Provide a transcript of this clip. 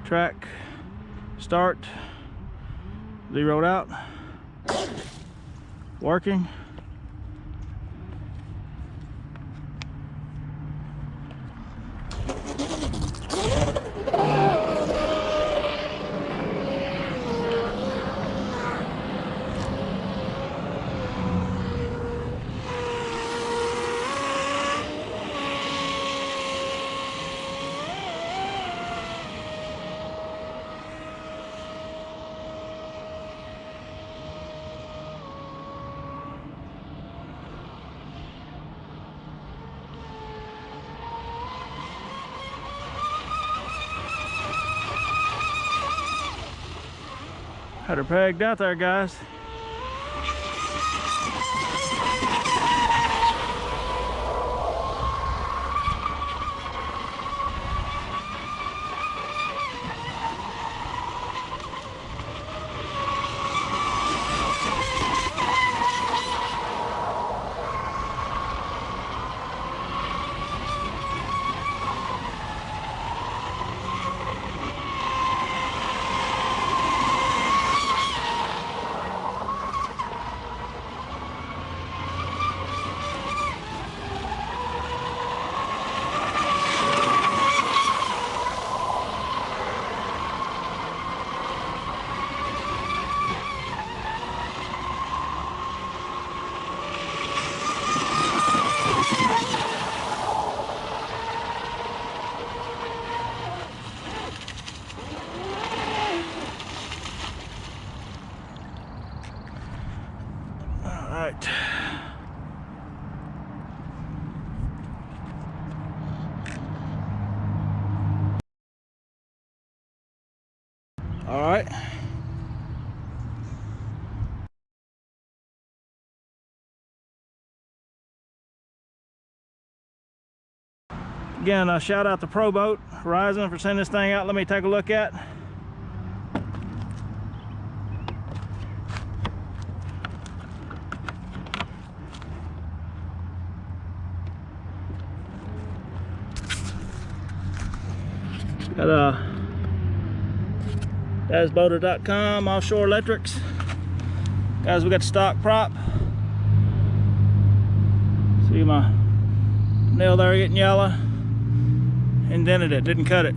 track, start, zeroed out, working. Had her pegged out there, guys. Right. All right. Again, shout out to Pro Boat Horizon for sending this thing out. Let me take a look at. Got dasboater.com, offshore electrics. Guys, we got the stock prop. See my nail there getting yellow? Indented it, didn't cut it.